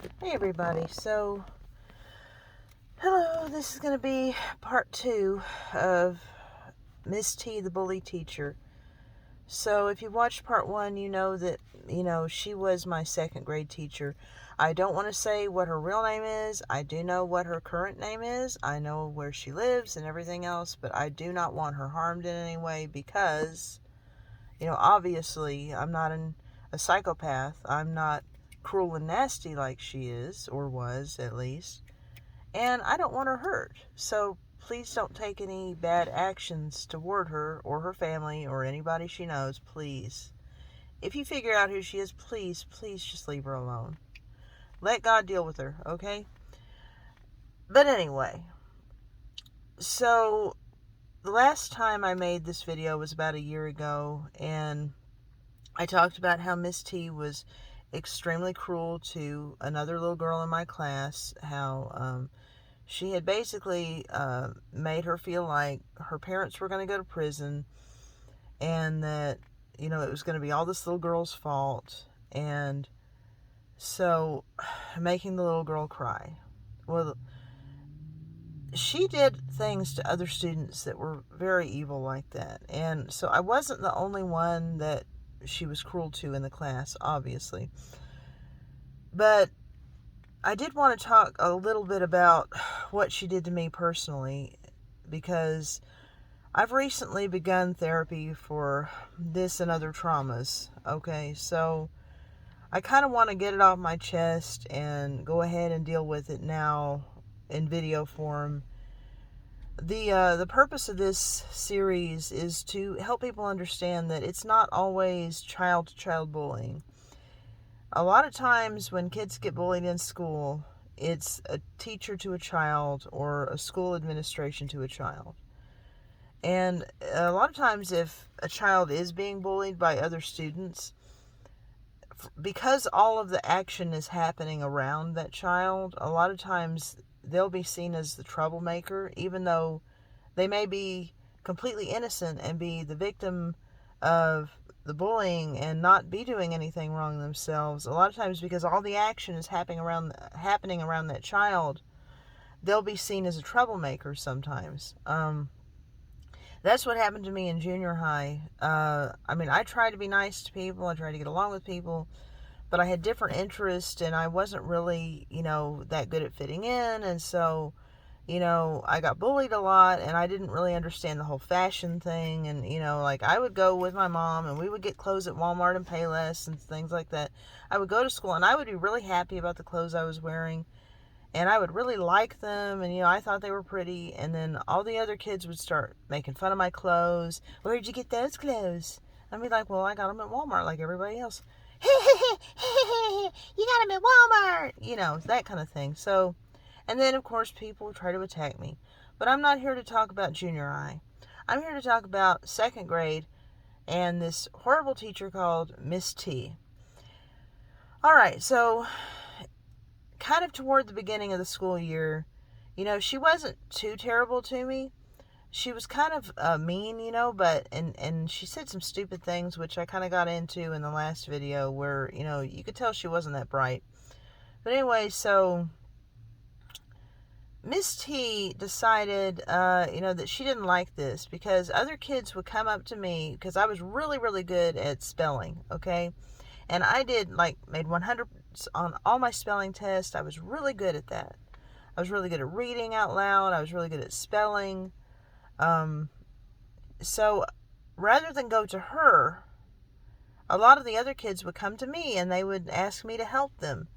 Hey everybody, so hello, this is going to be part 2 of Miss T, the bully teacher. So if you watched part 1, you know that, she was my second grade teacher. I don't want to say what her real name is. I do know what her current name is. I know where she lives and everything else, but I do not want her harmed in any way because, obviously I'm not a psychopath. I'm not cruel and nasty like she is, or was at least. And I don't want her hurt. So please don't take any bad actions toward her or her family or anybody she knows, please. If you figure out who she is, please just leave her alone. Let God deal with her, okay? But anyway, so the last time I made this video was about a year ago, and I talked about how Miss T was extremely cruel to another little girl in my class, how she had basically made her feel like her parents were going to go to prison, and that, it was going to be all this little girl's fault, and so making the little girl cry. Well, she did things to other students that were very evil like that, and so I wasn't the only one that she was cruel to in the class, obviously. But I did want to talk a little bit about what she did to me personally, because I've recently begun therapy for this and other traumas, okay? So I kind of want to get it off my chest and go ahead and deal with it now in video form. The purpose of this series is to help people understand that it's not always child-to-child bullying. A lot of times when kids get bullied in school, it's a teacher to a child or a school administration to a child. And a lot of times if a child is being bullied by other students, because all of the action is happening around that child, a lot of times they'll be seen as the troublemaker, even though they may be completely innocent and be the victim of the bullying and not be doing anything wrong themselves. A lot of times, because all the action is happening around that child, they'll be seen as a troublemaker sometimes. That's what happened to me in junior high. I tried to be nice to people. I tried to get along with people, but I had different interests, and I wasn't really, that good at fitting in. And so, I got bullied a lot, and I didn't really understand the whole fashion thing. And, I would go with my mom, and we would get clothes at Walmart and Payless and things like that. I would go to school, and I would be really happy about the clothes I was wearing, and I would really like them, and, I thought they were pretty. And then all the other kids would start making fun of my clothes. Where'd you get those clothes? I'd be like, well, I got them at Walmart like everybody else. You got them at Walmart, that kind of thing. So, and then, of course, people would try to attack me. But I'm not here to talk about junior high. I'm here to talk about second grade and this horrible teacher called Miss T. All right, so kind of toward the beginning of the school year, she wasn't too terrible to me. She was kind of mean, but, and she said some stupid things, which I kind of got into in the last video, where, you could tell she wasn't that bright. But anyway, so Miss T decided, that she didn't like this, because other kids would come up to me, because I was really, really good at spelling, okay? And I made 100 on all my spelling tests. I was really good at that. I was really good at reading out loud. I was really good at spelling. So rather than go to her, a lot of the other kids would come to me, and they would ask me to help them.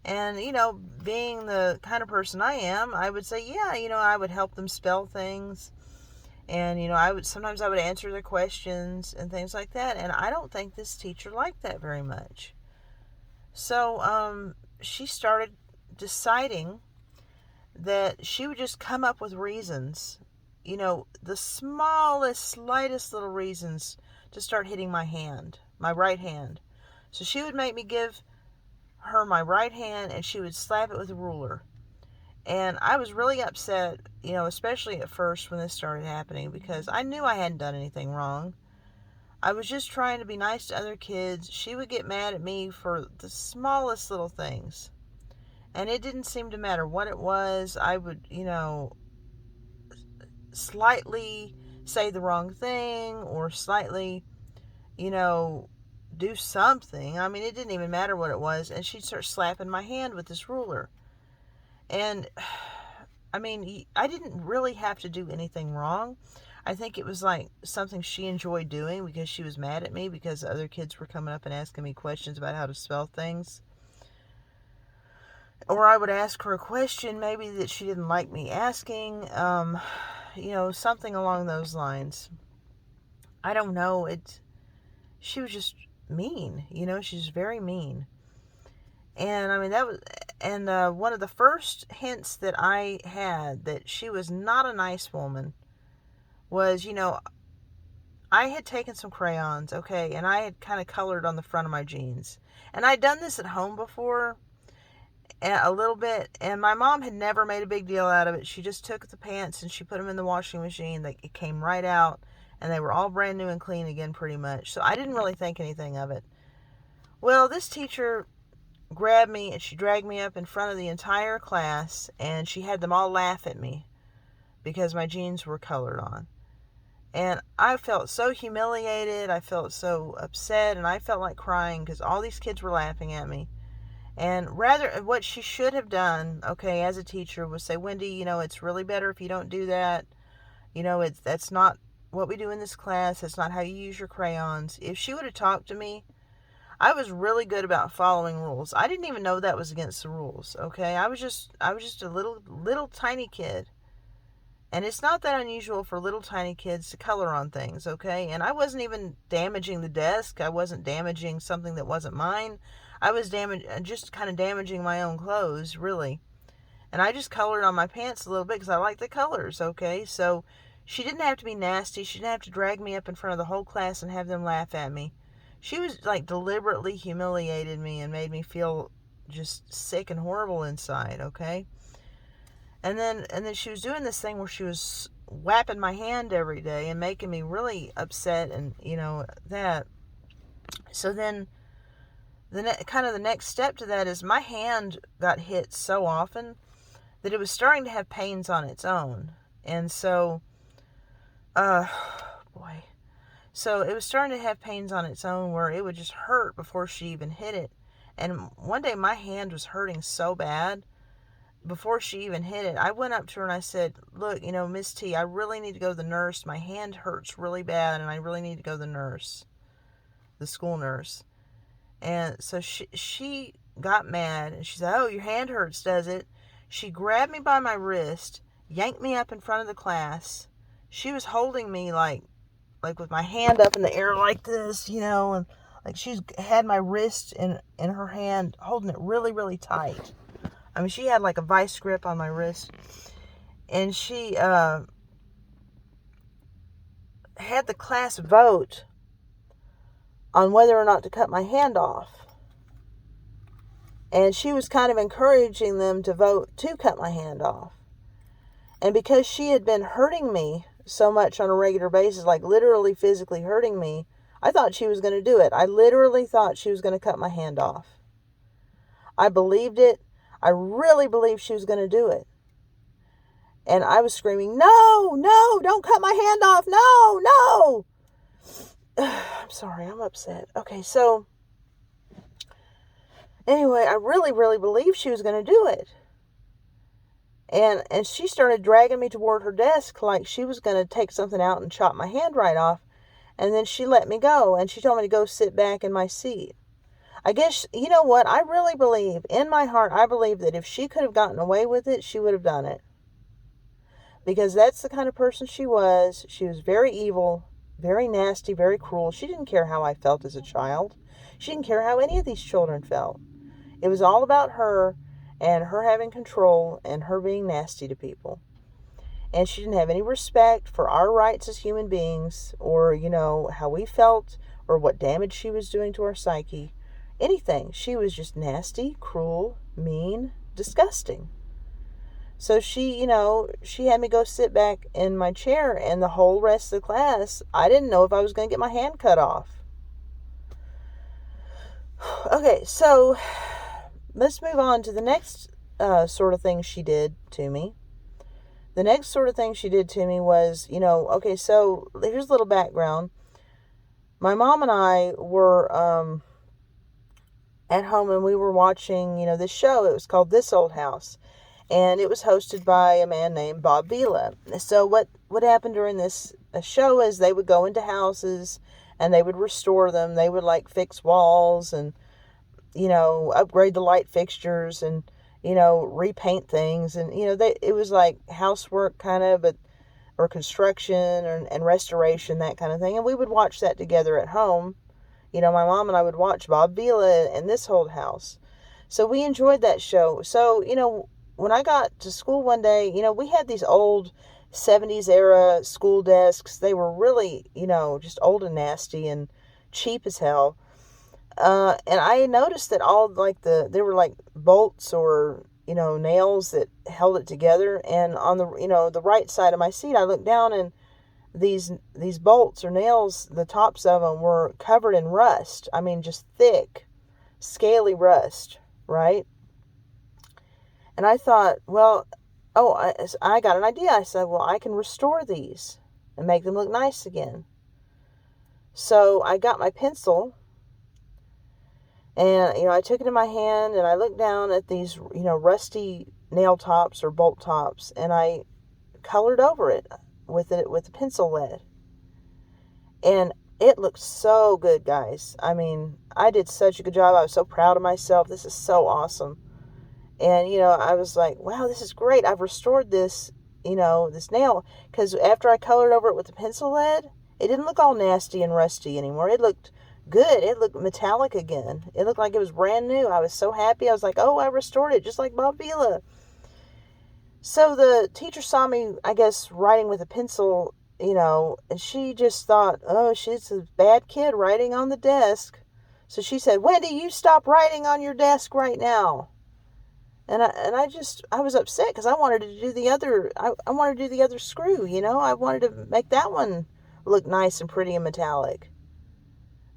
And, being the kind of person I am, I would say, yeah, I would help them spell things. And, sometimes I would answer their questions and things like that. And I don't think this teacher liked that very much. So, she started deciding that she would just come up with reasons, the smallest, slightest little reasons to start hitting my hand, my right hand. So she would make me give her my right hand, and she would slap it with a ruler. And I was really upset, especially at first when this started happening, because I knew I hadn't done anything wrong. I was just trying to be nice to other kids. She would get mad at me for the smallest little things. And it didn't seem to matter what it was. I would, slightly say the wrong thing or slightly, do something. I mean, it didn't even matter what it was. And she'd start slapping my hand with this ruler. And, I mean, I didn't really have to do anything wrong. I think it was like something she enjoyed doing because she was mad at me because other kids were coming up and asking me questions about how to spell things. Or I would ask her a question maybe that she didn't like me asking, something along those lines. I don't know. She was just mean, she's very mean. And I mean, one of the first hints that I had that she was not a nice woman was, I had taken some crayons, okay, and I had kind of colored on the front of my jeans. And I'd done this at home before, a little bit, and my mom had never made a big deal out of it. She just took the pants and she put them in the washing machine. It came right out, and they were all brand new and clean again pretty much. So I didn't really think anything of it. Well, this teacher grabbed me and she dragged me up in front of the entire class, and she had them all laugh at me because my jeans were colored on. And I felt so humiliated. I felt so upset, and I felt like crying because all these kids were laughing at me. And what she should have done, okay, as a teacher, was say, Wendy, it's really better if you don't do that. That's not what we do in this class. That's not how you use your crayons. If she would have talked to me, I was really good about following rules. I didn't even know that was against the rules, okay? I was just a little tiny kid. And it's not that unusual for little tiny kids to color on things, okay? And I wasn't even damaging the desk. I wasn't damaging something that wasn't mine. I was just kind of damaging my own clothes, really. And I just colored on my pants a little bit because I like the colors, okay? So she didn't have to be nasty. She didn't have to drag me up in front of the whole class and have them laugh at me. She was like deliberately humiliated me and made me feel just sick and horrible inside, okay? And then she was doing this thing where she was whapping my hand every day and making me really upset and, that. So then the next step to that is my hand got hit so often that it was starting to have pains on its own. And so, so it was starting to have pains on its own where it would just hurt before she even hit it. And one day my hand was hurting so bad before she even hit it. I went up to her and I said, look, Miss T, I really need to go to the nurse. My hand hurts really bad and I really need to go to the school nurse. And so she got mad and she said, oh, your hand hurts, does it? She grabbed me by my wrist, yanked me up in front of the class. She was holding me like with my hand up in the air like this, and like she's had my wrist in her hand, holding it really, really tight. I mean, she had like a vice grip on my wrist. And she had the class vote on whether or not to cut my hand off. And she was kind of encouraging them to vote to cut my hand off. And because she had been hurting me so much on a regular basis, like literally physically hurting me, I thought she was going to do it. I literally thought she was going to cut my hand off. I believed it. I really believed she was going to do it. And I was screaming, no, don't cut my hand off. No. I'm sorry, I'm upset. Okay, so anyway, I really, really believed she was going to do it. And she started dragging me toward her desk like she was going to take something out and chop my hand right off. And then she let me go, and she told me to go sit back in my seat. I guess, you know what, I really believe, in my heart, I believe that if she could have gotten away with it, she would have done it. Because that's the kind of person she was. She was very evil, very nasty, very cruel. She didn't care how I felt as a child. She didn't care how any of these children felt. It was all about her and her having control and her being nasty to people. And she didn't have any respect for our rights as human beings or, how we felt or what damage she was doing to our psyche. Anything. She was just nasty, cruel, mean, disgusting. So she had me go sit back in my chair, and the whole rest of the class, I didn't know if I was going to get my hand cut off. Okay, so let's move on to the next sort of thing she did to me. The next sort of thing she did to me was, okay, so here's a little background. My mom and I were at home, and we were watching, this show. It was called This Old House, and it was hosted by a man named Bob Vila. So what happened during this show is they would go into houses and they would restore them. They would like fix walls and, upgrade the light fixtures and, repaint things. And, it was like housework kind of, or construction and restoration, that kind of thing. And we would watch that together at home. My mom and I would watch Bob Vila and This Old House. So we enjoyed that show. So, when I got to school one day, we had these old 70s era school desks. They were really, just old and nasty and cheap as hell. And I noticed that all there were like bolts or, nails that held it together. And on the right side of my seat, I looked down, and these bolts or nails, the tops of them were covered in rust. I mean, just thick, scaly rust, right? And I thought, well, I got an idea. I said, well, I can restore these and make them look nice again. So I got my pencil, and, I took it in my hand, and I looked down at these, rusty nail tops or bolt tops, and I colored over it with a pencil lead. And it looked so good, guys. I mean, I did such a good job. I was so proud of myself. This is so awesome. And, I was like, wow, this is great. I've restored this, this nail. Because after I colored over it with the pencil lead, it didn't look all nasty and rusty anymore. It looked good. It looked metallic again. It looked like it was brand new. I was so happy. I was like, oh, I restored it, just like Bob Vila. So the teacher saw me, I guess, writing with a pencil, and she just thought, oh, she's a bad kid writing on the desk. So she said, Wendy, you stop writing on your desk right now. And I was upset because I wanted to do the other, I wanted to do the other screw, I wanted to make that one look nice and pretty and metallic.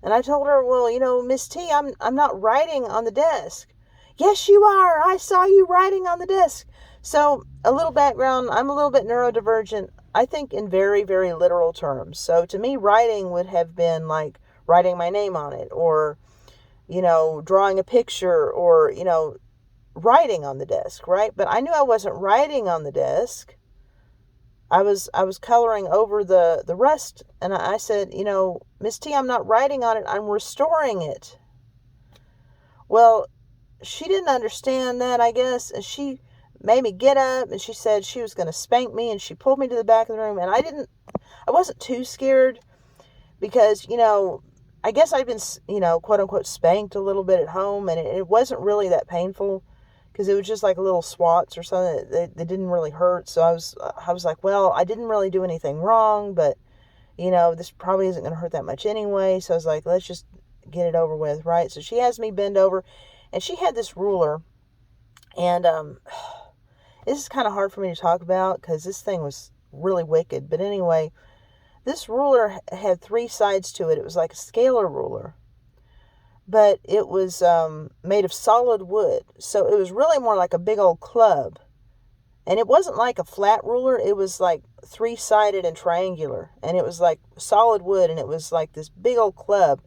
And I told her, well, Miss T, I'm not writing on the desk. Yes, you are. I saw you writing on the desk. So a little background, I'm a little bit neurodivergent, I think in very, very literal terms. So to me, writing would have been like writing my name on it, or, drawing a picture, or, writing on the desk, right? But I knew I wasn't writing on the desk. I was coloring over the rust, and I said, Miss T, I'm not writing on it, I'm restoring it. Well, she didn't understand that, I guess, and she made me get up, and she said she was going to spank me, and she pulled me to the back of the room, and I wasn't too scared, because, I guess I'd been, quote unquote spanked a little bit at home, and it wasn't really that painful, because it was just like little swats or something that didn't really hurt. So I was like, well, I didn't really do anything wrong, but, this probably isn't going to hurt that much anyway. So I was like, let's just get it over with, right? So she has me bend over, and she had this ruler, and this is kind of hard for me to talk about because this thing was really wicked. But anyway, this ruler had 3 sides to it. It was like a scalar ruler, but it was made of solid wood. So it was really more like a big old club. And it wasn't like a flat ruler. It was like 3-sided and triangular. And it was like solid wood. And it was like this big old club.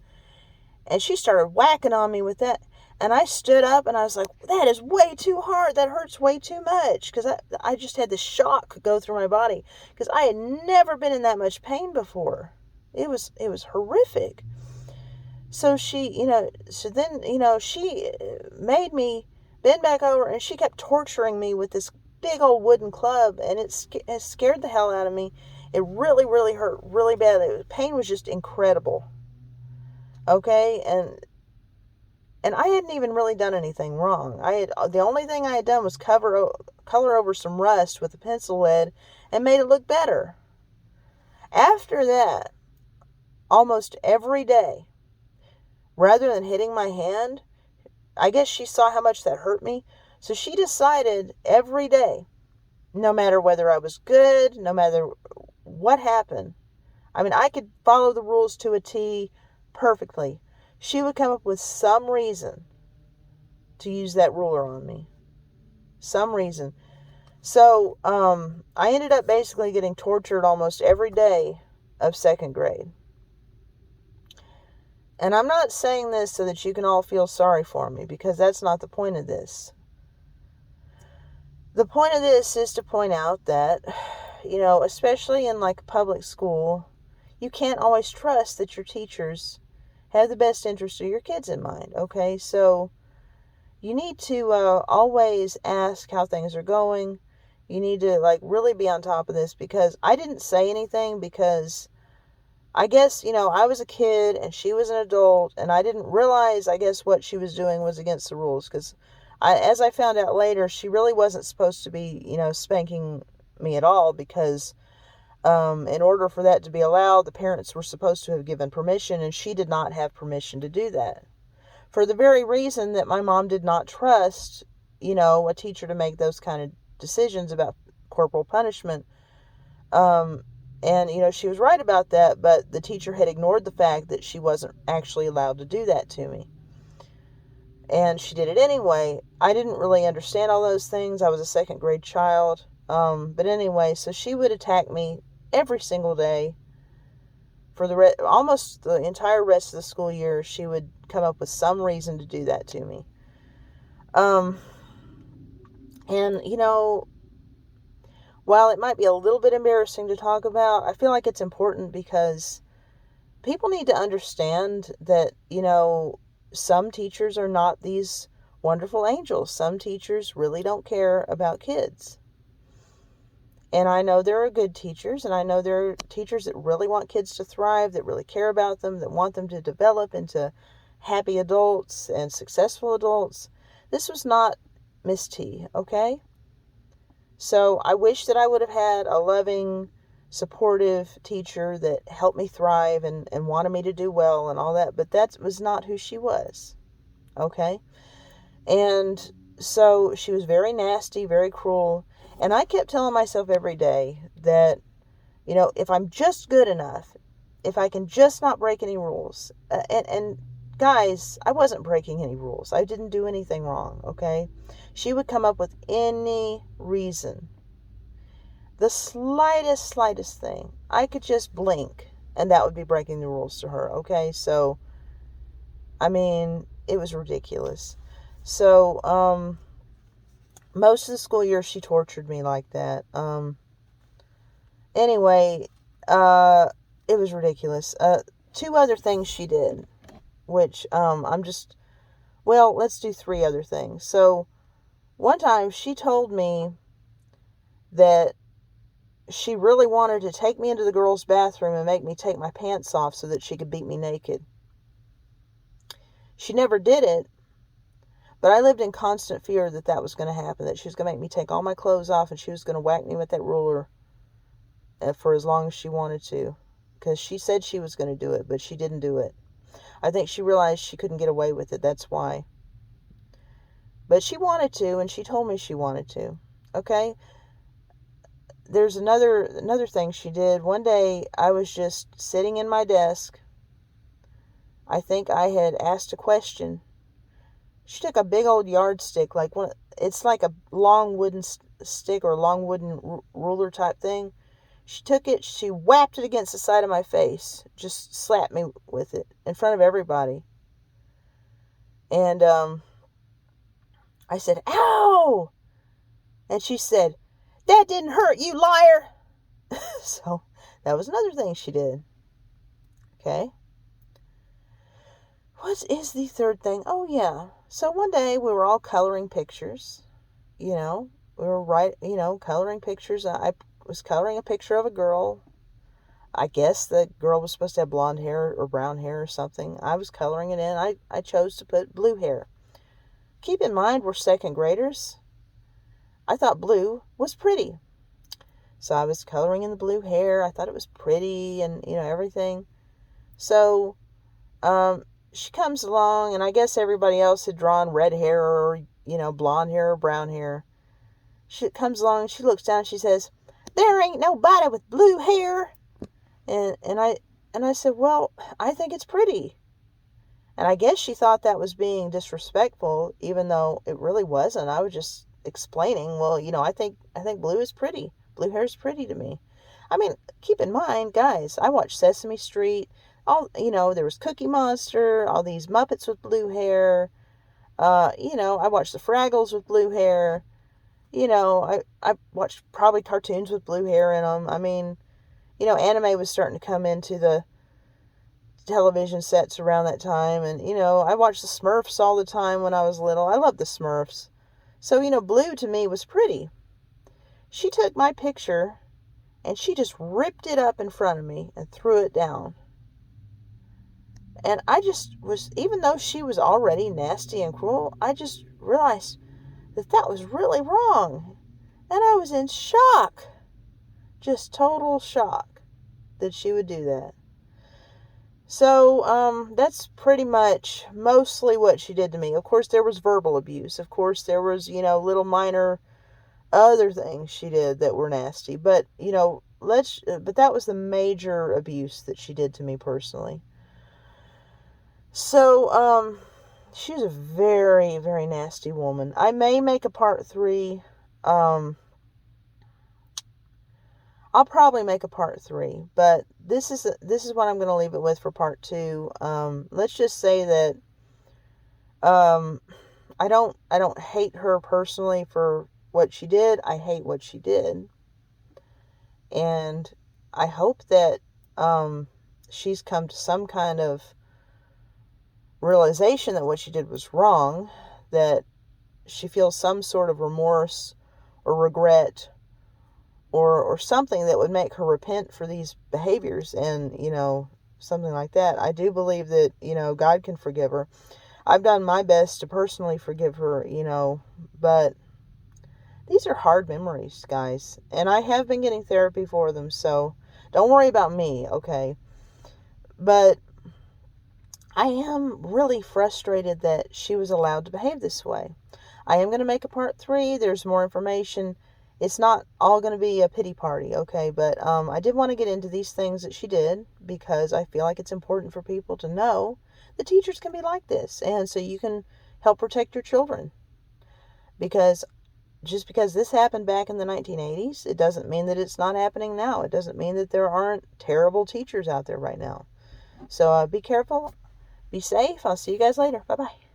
And she started whacking on me with that. And I stood up and I was like, that is way too hard. That hurts way too much. Because I just had this shock go through my body. Because I had never been in that much pain before. It was horrific. So she, she made me bend back over, and she kept torturing me with this big old wooden club, and it scared the hell out of me. It really, really hurt really bad. The pain was just incredible. Okay, and I hadn't even really done anything wrong. The only thing I had done was color over some rust with a pencil lead and made it look better. After that, almost every day, rather than hitting my hand, I guess she saw how much that hurt me. So she decided every day, no matter whether I was good, no matter what happened, I mean, I could follow the rules to a T perfectly. She would come up with some reason to use that ruler on me. Some reason. So, I ended up basically getting tortured almost every day of second grade. And I'm not saying this so that you can all feel sorry for me, because that's not the point of this. The point of this is to point out that, especially in like public school, you can't always trust that your teachers have the best interest of your kids in mind, okay? So you need to always ask how things are going. You need to like really be on top of this, because I didn't say anything because I guess, I was a kid and she was an adult, and I didn't realize, I guess, what she was doing was against the rules, because as I found out later, she really wasn't supposed to be, spanking me at all, because in order for that to be allowed, the parents were supposed to have given permission, and she did not have permission to do that. For the very reason that my mom did not trust, a teacher to make those kind of decisions about corporal punishment. And, she was right about that, but the teacher had ignored the fact that she wasn't actually allowed to do that to me. And she did it anyway. I didn't really understand all those things. I was a second grade child. But anyway, so she would attack me every single day for almost the entire rest of the school year. She would come up with some reason to do that to me. And, while it might be a little bit embarrassing to talk about, I feel like it's important, because people need to understand that, some teachers are not these wonderful angels. Some teachers really don't care about kids. And I know there are good teachers, and I know there are teachers that really want kids to thrive, that really care about them, that want them to develop into happy adults and successful adults. This was not Miss T, okay? So I wish that I would have had a loving, supportive teacher that helped me thrive and wanted me to do well and all that, but that was not who she was, okay? And so she was very nasty, very cruel, and I kept telling myself every day that, if I'm just good enough, if I can just not break any rules, and guys, I wasn't breaking any rules. I didn't do anything wrong, okay? She would come up with any reason, the slightest thing. I could just blink, and that would be breaking the rules to her, okay? So, I mean, it was ridiculous. So, most of the school year, she tortured me like that. Anyway, it was ridiculous. Two other things she did, which, let's do three other things. So, one time she told me that she really wanted to take me into the girls' bathroom and make me take my pants off so that she could beat me naked. She never did it, but I lived in constant fear that that was going to happen, that she was going to make me take all my clothes off and she was going to whack me with that ruler for as long as she wanted to, because she said she was going to do it, but she didn't do it. I think she realized she couldn't get away with it, that's why. But she wanted to, and she told me she wanted to, okay? There's another thing she did. One day, I was just sitting in my desk. I think I had asked a question. She took a big old yardstick, it's like a long wooden stick or a long wooden ruler type thing. She took it, she whapped it against the side of my face, just slapped me with it in front of everybody. And I said, "Ow!" And she said, "That didn't hurt, you liar." So that was another thing she did. Okay. What is the third thing? Oh, yeah. So one day we were all coloring pictures. We were coloring pictures. I was coloring a picture of a girl. I guess the girl was supposed to have blonde hair or brown hair or something. I was coloring it in. I chose to put blue hair. Keep in mind, we're second graders. I thought blue was pretty. So I was coloring in the blue hair. I thought it was pretty and, everything. So, she comes along, and I guess everybody else had drawn red hair or, blonde hair or brown hair. She comes along, and she looks down, and she says, "There ain't nobody with blue hair." And I said, "Well, I think it's pretty." And I guess she thought that was being disrespectful, even though it really wasn't. explaining, well, I think blue is pretty. Blue hair is pretty to me. I mean, keep in mind, guys, I watched Sesame Street. There was Cookie Monster, all these Muppets with blue hair. I watched the Fraggles with blue hair. I watched probably cartoons with blue hair in them. I mean, anime was starting to come into the television sets around that time. And, I watched the Smurfs all the time when I was little. I loved the Smurfs. So, blue to me was pretty. She took my picture and she just ripped it up in front of me and threw it down. And I just was, even though she was already nasty and cruel, I just realized that was really wrong. And I was in shock. Just total shock that she would do that. So, that's pretty much mostly what she did to me. Of course, there was verbal abuse. Of course, there was, little minor other things she did that were nasty. But, but that was the major abuse that she did to me personally. So, she was a very, very nasty woman. I may make a part 3. I'll probably make a part 3, but this is what I'm going to leave it with for part 2. Let's just say that I don't hate her personally for what she did. I hate what she did, and I hope that she's come to some kind of realization that what she did was wrong, that she feels some sort of remorse or regret or something that would make her repent for these behaviors and, something like that. I do believe that, God can forgive her. I've done my best to personally forgive her, but these are hard memories, guys. And I have been getting therapy for them, so don't worry about me, okay? But I am really frustrated that she was allowed to behave this way. I am going to make a part 3. There's more information. It's not all going to be a pity party, okay? But I did want to get into these things that she did because I feel like it's important for people to know that teachers can be like this. And so you can help protect your children. Because just because this happened back in the 1980s, it doesn't mean that it's not happening now. It doesn't mean that there aren't terrible teachers out there right now. So be careful. Be safe. I'll see you guys later. Bye-bye.